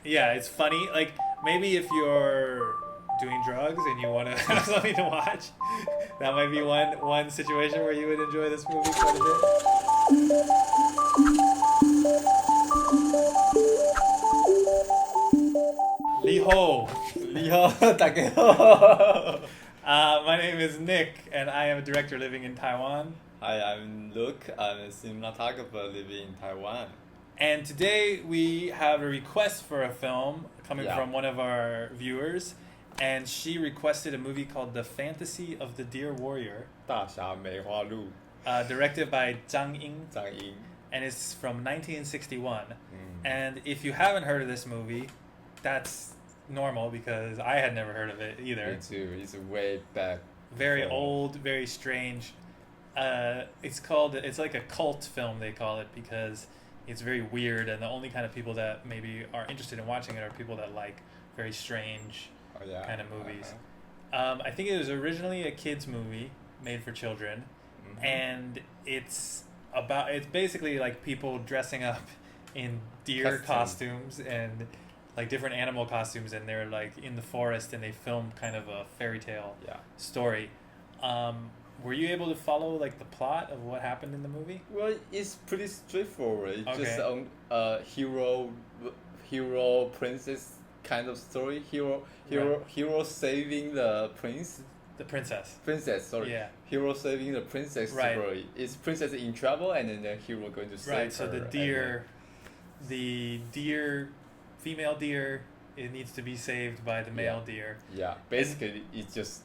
Yeah, it's funny. Like maybe if you're doing drugs and you want to have something to watch, that might be one situation where you would enjoy this movie quite a bit. 李后, 你好，大家好。my name is Nick, and I am a director living in Taiwan. Hi, I'm Luke. I'm a cinematographer living in Taiwan. And today we have a request for a film coming Yeah. from one of our viewers, and she requested a movie called The Fantasy of the Deer Warrior, 大侠梅花鹿 directed by Zhang Ying, 张英。and it's from 1961. 嗯 And if you haven't heard of this movie, that's normal because I had never heard of it Me either. too. It's way back. Very before. old, very strange. It's like a cult film, they call it, because it's very weird, and the only kind of people that maybe are interested in watching it are people that like very strange Oh, yeah. kind of movies. I think it was originally a kids movie made for children, Mhm. and it's basically like people dressing up in deer Costume. costumes and like different animal costumes, and they're like in the forest, and they film kind of a fairy tale Yeah. story. Were you able to follow like the plot of what happened in the movie? Well, it's pretty straightforward. It's just Okay. hero princess kind of story. Hero saving the The princess. princess. Sorry. Yeah. Hero saving the princess Right. story. It's princess in trouble, and then the hero going to save her. Right. So the female deer, it needs to be saved by the male Yeah. deer. Yeah, basically it's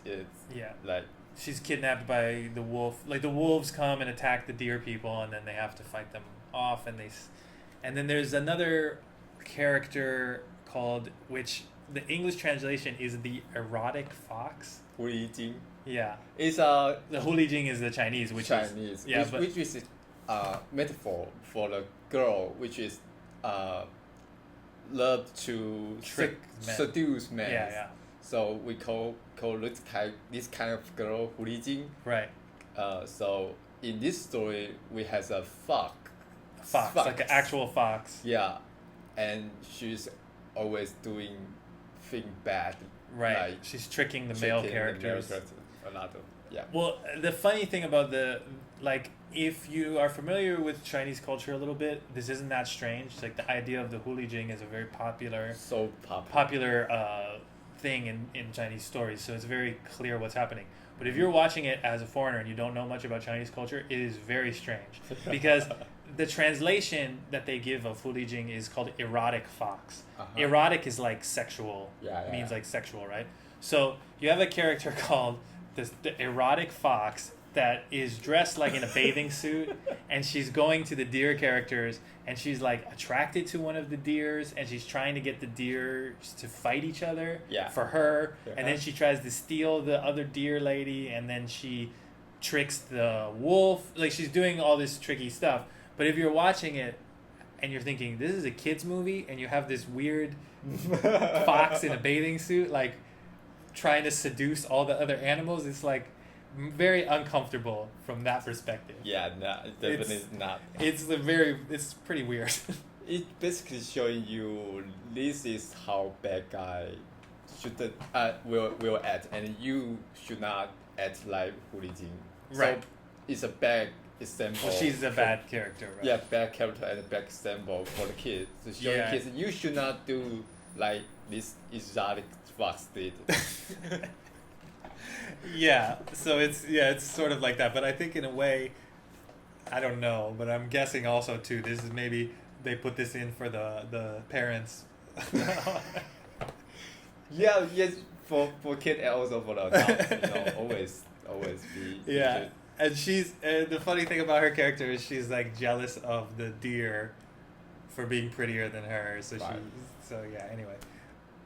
Yeah. like She's kidnapped by the wolf. Like the wolves come and attack the deer people, and then they have to fight them off. And then there's another character called, which the English translation is the erotic fox. 狐狸精. Yeah, It's the Hulijing is the Chinese, which Chinese, yeah, but- which is metaphor for the girl, which is love to Trick men. seduce men. yeah, So we call this kind of girl 狐狸精. right. So in this story we has a fox. Fox, like an actual fox. Yeah, and she's always doing thing bad. Right. Like She's tricking the male tricking characters. a lot of yeah. Well, the funny thing about if you are familiar with Chinese culture a little bit, this isn't that strange. Like the idea of the Hulijing is a very popular So popular. thing in Chinese stories, so it's very clear what's happening. But if you're watching it as a foreigner and you don't know much about Chinese culture, it is very strange because the translation that they give of Hulijing is called erotic fox. Uh-huh. Erotic is like sexual. Yeah, Means yeah. like sexual, right? So you have a character called the erotic fox that is dressed like in a bathing suit, and she's going to the deer characters, and she's like attracted to one of the deers, and she's trying to get the deers to fight each other Yeah. for her, Yeah. and then she tries to steal the other deer lady, and then she tricks the wolf. Like she's doing all this tricky stuff. But if you're watching it and you're thinking this is a kids movie, and you have this weird fox in a bathing suit like trying to seduce all the other animals, it's like very uncomfortable from that perspective. Yeah, no, definitely not. It's pretty weird. It basically showing you this is how bad guy should will act, and you should not act like 狐狸精. Right. So it's a bad example. Well, she's a bad character, right? Yeah, bad character and a bad example for the kids. To show Yeah. kids you should not do like this exotic fox did. Yeah, so it's sort of like that, but I think in a way, I don't know, but I'm guessing also too, this is maybe they put this in for the parents. Yeah, yes, for kid and also for the adult, always be. Yeah, and the funny thing about her character is she's like jealous of the deer for being prettier than her, Right. yeah, anyway.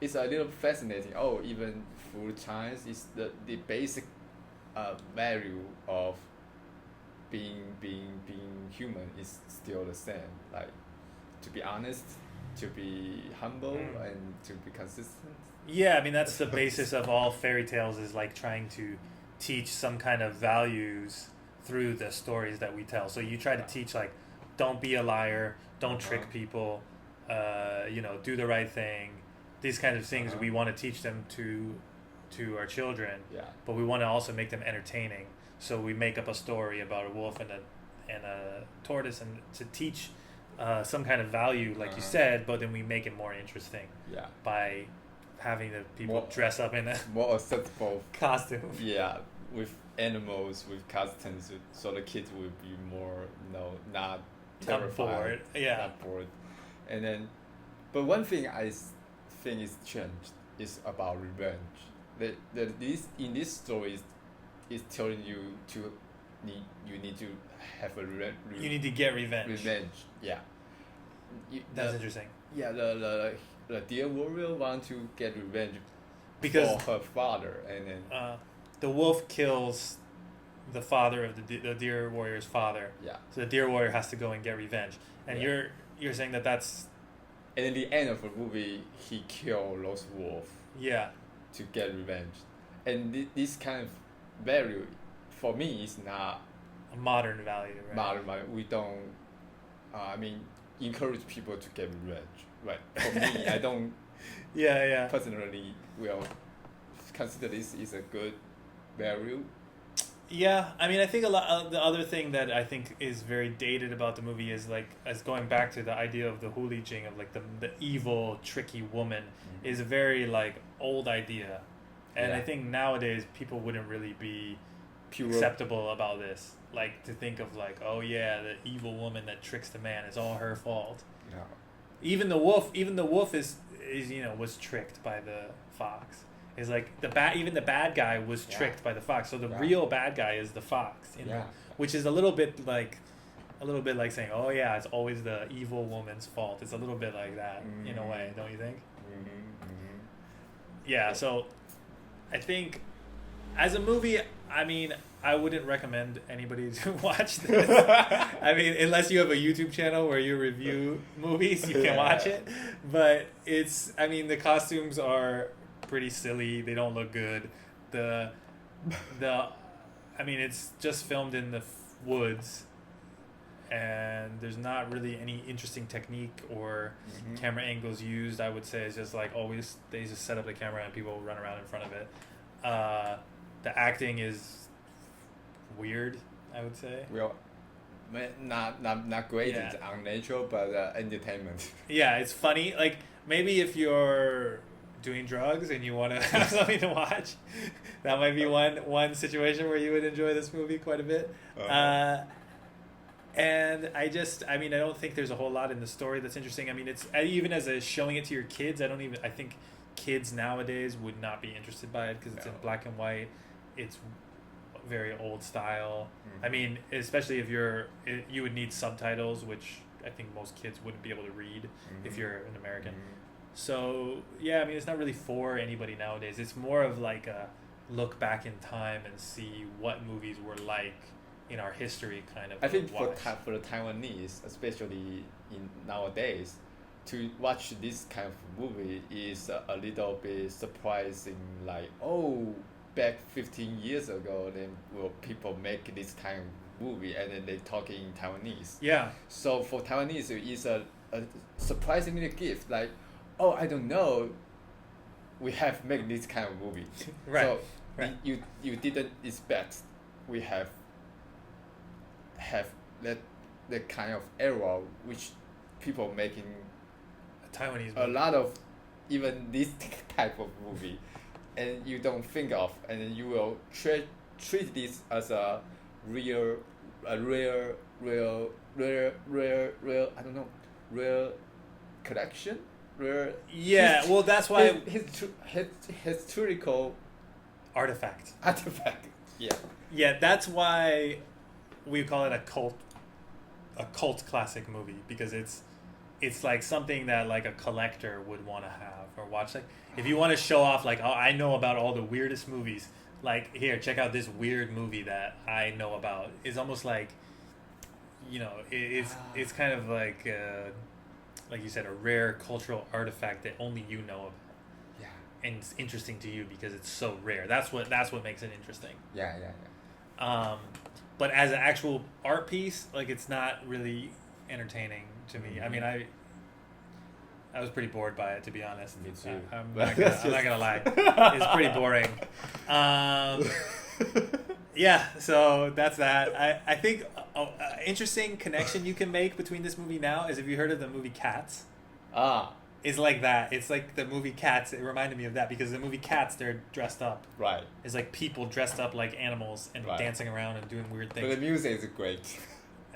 It's a little fascinating. Oh, even for Chinese, is the basic value of being human is still the same. Like to be honest, to be humble, and to be consistent. Yeah, I mean that's the basis of all fairy tales, is like trying to teach some kind of values through the stories that we tell. So you try to teach like don't be a liar, don't trick people, do the right thing. These kind of things Uh-huh. we want to teach them to our children, Yeah. but we want to also make them entertaining. So we make up a story about a wolf and a tortoise, and to teach some kind of value, like you said. But then we make it more interesting Yeah. by having the people More- dress up in a More acceptable. costume. Yeah, with animals, with costumes, so the kids will be more, not terrified, bored. Yeah. not bored. And then, but one thing think is changed is about revenge. This in this story is telling you you need to have a You need to get revenge. revenge. Yeah. That's interesting. Yeah, the dear warrior want to get revenge Because for her father, and then the wolf kills the father of the deer warrior's father. yeah. So the deer warrior has to go and get revenge. And Yeah. you're saying that's And in the end of the movie, he killed those wolves yeah. to get revenge, and this kind of value, for me, is not A modern value, right? modern. We don't, encourage people to get revenge, right? For me, I don't Yeah. personally will consider this is a good value. Yeah, I mean, I think a lot. The other thing that I think is very dated about the movie is as going back to the idea of the Hulijing, of like the evil, tricky woman, is a very old idea, and I Yeah. think nowadays people wouldn't really be Pure. acceptable about this. Like to think of oh yeah, the evil woman that tricks the man, it's all her fault. Yeah. Even the wolf is was tricked by the fox. Is even the bad guy was Yeah. tricked by the fox. So the Yeah. real bad guy is the fox, Yeah. which is a little bit like saying, oh yeah, it's always the evil woman's fault. It's a little bit like that in a way, don't you think? Yeah. So I think as a movie, I mean, I wouldn't recommend anybody to watch this. I mean, unless you have a YouTube channel where you review movies, you can watch it. But the costumes are pretty silly. They don't look good. It's just filmed in the woods, and there's not really any interesting technique or camera angles used. I would say it's just always they just set up the camera and people run around in front of it. The acting is weird, I would say. Well, not great. Yeah. It's unnatural, but entertainment. Yeah, it's funny. Maybe if you're doing drugs and you want to have something to watch, that might be one situation where you would enjoy this movie quite a bit. And I don't think there's a whole lot in the story that's interesting. I mean, it's even as showing it to your kids. I think kids nowadays would not be interested by it because it's in black and white. It's very old style. I mean, especially if you would need subtitles, which I think most kids wouldn't be able to read if you're an American. So yeah, I mean, it's not really for anybody nowadays. It's more of a look back in time and see what movies were like in our history, kind of. I think for watch. for the Taiwanese, especially in nowadays, to watch this kind of movie is a little bit surprising. Back 15 years ago, then people make this kind of movie and then they talk in Taiwanese. Yeah. So for Taiwanese, it's a surprisingly gift. I don't know, we have made this kind of movie. Right. So right. you didn't expect we have that kind of era which people making A Taiwanese a movie. lot of even this type of movie, and you don't think of, and then you will treat this as a rare I don't know, rare collection, rare. Yeah, well, that's why Historical artifact. artifact. Yeah. Yeah, that's why we call it a cult classic movie, because it's like something that a collector would want to have or watch. If you want to show off oh, I know about all the weirdest movies, here, check out this weird movie that I know about. It's almost it's kind of like you said, a rare cultural artifact that only you know about. Yeah. And it's interesting to you because it's so rare. That's what makes it interesting. Yeah. But as an actual art piece, it's not really entertaining to me. I mean, I was pretty bored by it, to be honest. Me too. I'm not gonna lie. It's pretty boring. Yeah, so that's that. I think interesting connection you can make between this movie now is, if you heard of the movie Cats. Ah, It's like that. It's like the movie Cats. It reminded me of that because the movie Cats, they're dressed up. right. It's like people dressed up like animals and Right. dancing around and doing weird But things. the music is great.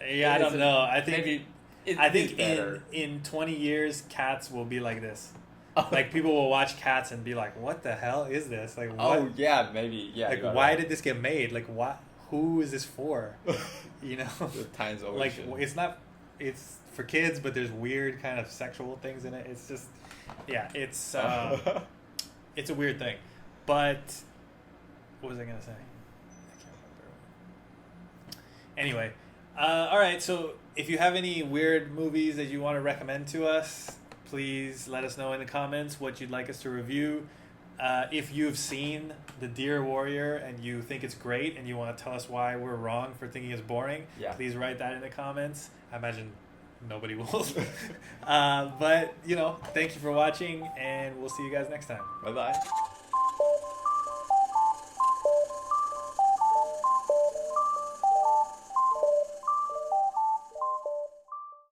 Yeah, I don't know. I think maybe I think it's better. in 20 years, Cats will be like this. Like, people will watch Cats and be like, "What the hell is this? Like, what? Oh yeah, maybe yeah. Like, you are why right. did this get made? Like, what? Who is this for? You know, the times over? like, it's not. It's for kids, but there's weird kind of sexual things in it. It's just, yeah, it's it's a weird thing. But what was I gonna say? I can't remember. Anyway, all right. So if you have any weird movies that you want to recommend to us, please let us know in the comments what you'd like us to review. If you've seen The Deer Warrior and you think it's great and you want to tell us why we're wrong for thinking it's boring, Yeah. please write that in the comments. I imagine nobody will. But, thank you for watching, and we'll see you guys next time. Bye bye.